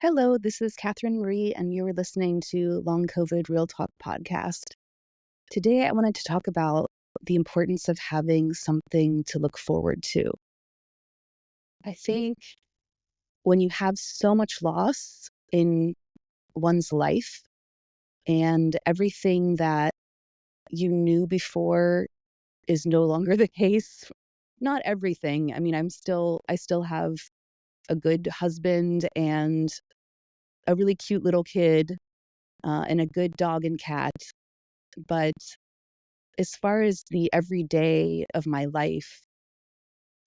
Hello, this is Catherine Marie, and you are listening to Long COVID Real Talk podcast. Today, I wanted to talk about the importance of having something to look forward to. I think when you have so much loss in one's life and everything that you knew before is no longer the case, not everything. I mean, I still have a good husband and a really cute little kid and a good dog and cat. But as far as the everyday of my life,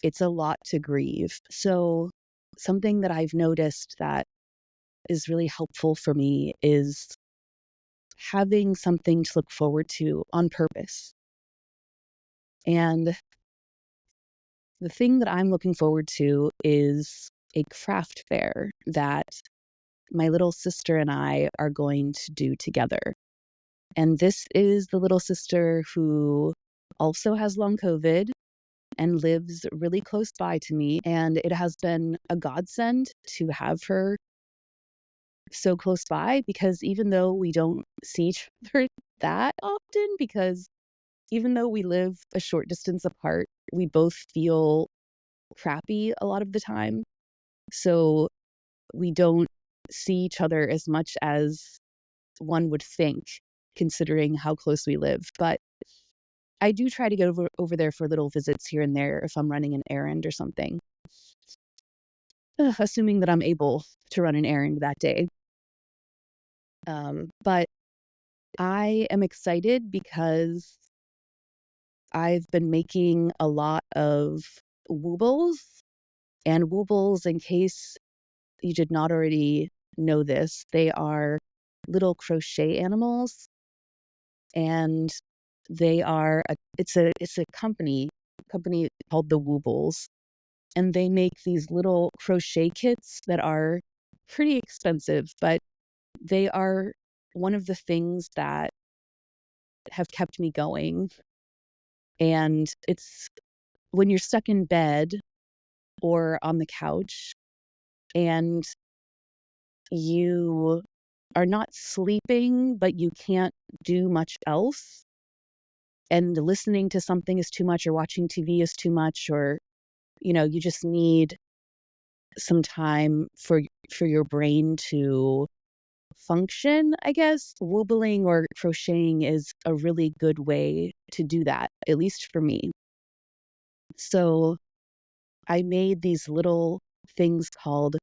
it's a lot to grieve. So, something that I've noticed that is really helpful for me is having something to look forward to on purpose. And the thing that I'm looking forward to is a craft fair that my little sister and I are going to do together. And this is the little sister who also has long COVID and lives really close by to me. And it has been a godsend to have her so close by because even though we don't see each other that often, because even though we live a short distance apart, we both feel crappy a lot of the time. So we don't see each other as much as one would think, considering how close we live. But I do try to go over there for little visits here and there if I'm running an errand or something, assuming that I'm able to run an errand that day. But I am excited because I've been making a lot of woobles. And woobles, in case you did not already know this, they are little crochet animals, and it's a company called the Woobles, and they make these little crochet kits that are pretty expensive, but they are one of the things that have kept me going. And it's when you're stuck in bed or on the couch and you are not sleeping, but you can't do much else, and listening to something is too much, or watching TV is too much, or you just need some time for your brain to function, I guess. Woobling or crocheting is a really good way to do that, at least for me. So I made these little things called,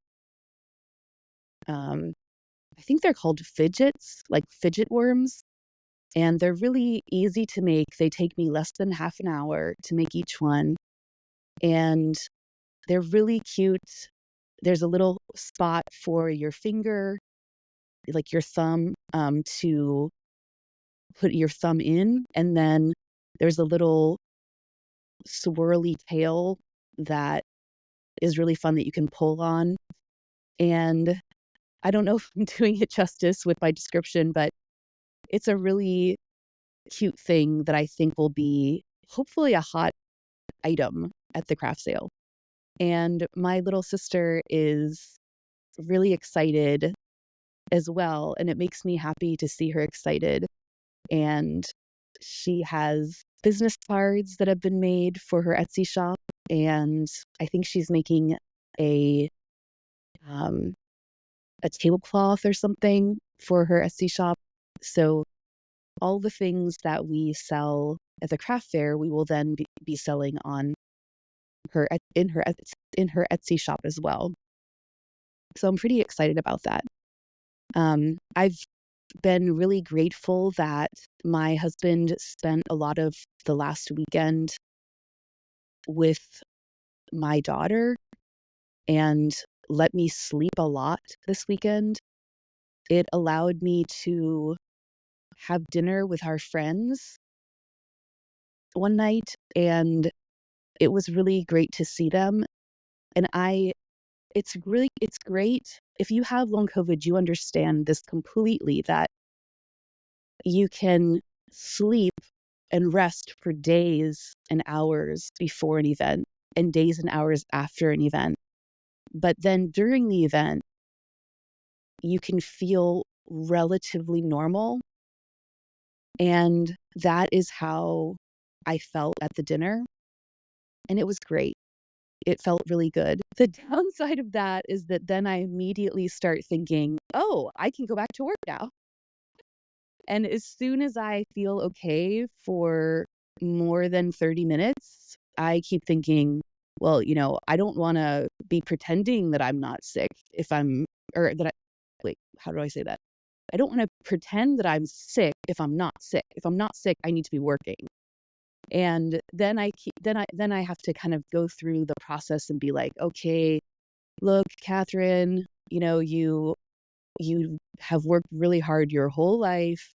I think they're called fidgets, like fidget worms, and they're really easy to make. They take me less than half an hour to make each one, and they're really cute. There's a little spot for your finger, like your thumb, to put your thumb in, and then there's a little swirly tail that is really fun that you can pull on. And I don't know if I'm doing it justice with my description, but it's a really cute thing that I think will be hopefully a hot item at the craft sale. And my little sister is really excited as well, and it makes me happy to see her excited. And she has business cards that have been made for her Etsy shop, and I think she's making a um, a tablecloth or something for her Etsy shop. So all the things that we sell at the craft fair, we will then be selling on in her Etsy shop as well. So I'm pretty excited about that. I've been really grateful that my husband spent a lot of the last weekend with my daughter and let me sleep a lot this weekend. It allowed me to have dinner with our friends one night, and it was really great to see them. And it's great. If you have long COVID, you understand this completely, that you can sleep and rest for days and hours before an event and days and hours after an event. But then during the event, you can feel relatively normal. And that is how I felt at the dinner. And it was great. It felt really good. The downside of that is that then I immediately start thinking, oh, I can go back to work now. And as soon as I feel okay for more than 30 minutes, I keep thinking, well, I don't want to be pretending that I'm not sick if I'm, or that I, wait, how do I say that? I don't want to pretend that I'm sick if I'm not sick. If I'm not sick, I need to be working. And then I have to kind of go through the process and be like, okay, look, Catherine, you have worked really hard your whole life.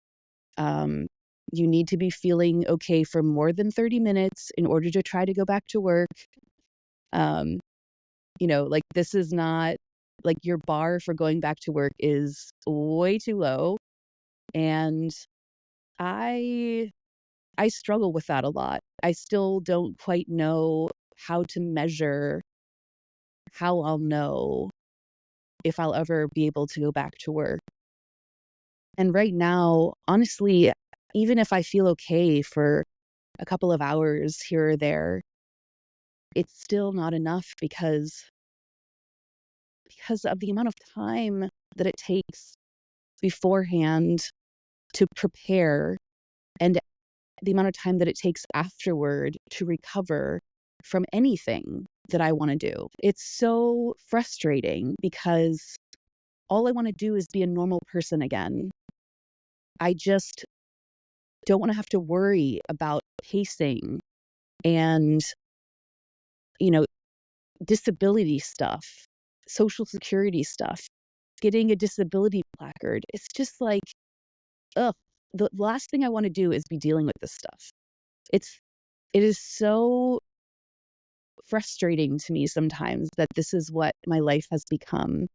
You need to be feeling okay for more than 30 minutes in order to try to go back to work. Like this is not like your bar for going back to work is way too low. And I struggle with that a lot. I still don't quite know how to measure how I'll know if I'll ever be able to go back to work. And right now, honestly, even if I feel okay for a couple of hours here or there, it's still not enough because of the amount of time that it takes beforehand to prepare and the amount of time that it takes afterward to recover from anything that I want to do. It's so frustrating because all I want to do is be a normal person again. I just don't want to have to worry about pacing and, disability stuff, social security stuff, getting a disability placard. It's just like, ugh, the last thing I want to do is be dealing with this stuff. It is so frustrating to me sometimes that this is what my life has become.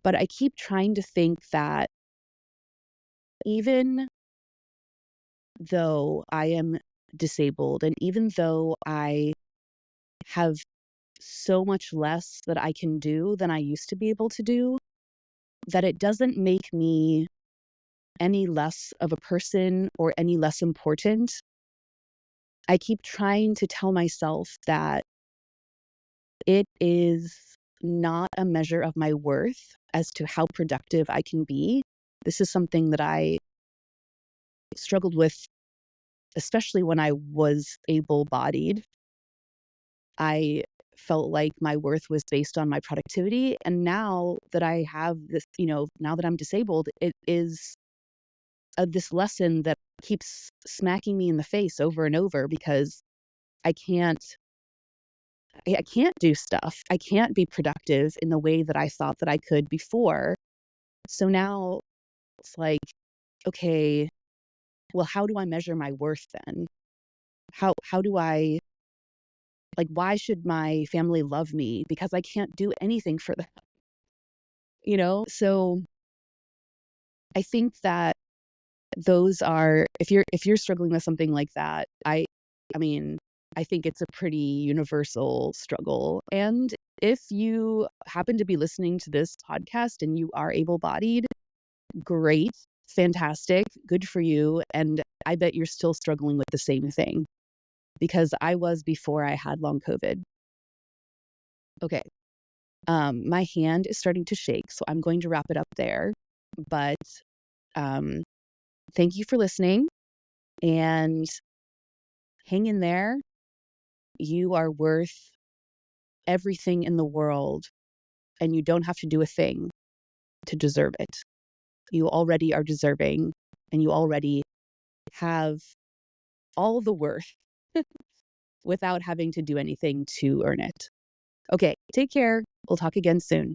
But I keep trying to think that even though I am disabled and even though I have so much less that I can do than I used to be able to do, that it doesn't make me any less of a person or any less important. I keep trying to tell myself that it is not a measure of my worth as to how productive I can be. This is something that I struggled with, especially when I was able-bodied. I felt like my worth was based on my productivity. And now that I have this, now that I'm disabled, it is this lesson that keeps smacking me in the face over and over because I can't do stuff. I can't be productive in the way that I thought that I could before. So now it's like, okay, well, how do I measure my worth then? How do I, like, why should my family love me? Because I can't do anything for them, So I think that those are, if you're struggling with something like that, I mean, I think it's a pretty universal struggle. And if you happen to be listening to this podcast and you are able-bodied, great, fantastic, good for you. And I bet you're still struggling with the same thing because I was before I had long COVID. Okay. My hand is starting to shake, so I'm going to wrap it up there. But thank you for listening and hang in there. You are worth everything in the world, and you don't have to do a thing to deserve it. You already are deserving, and you already have all the worth without having to do anything to earn it. Okay, take care. We'll talk again soon.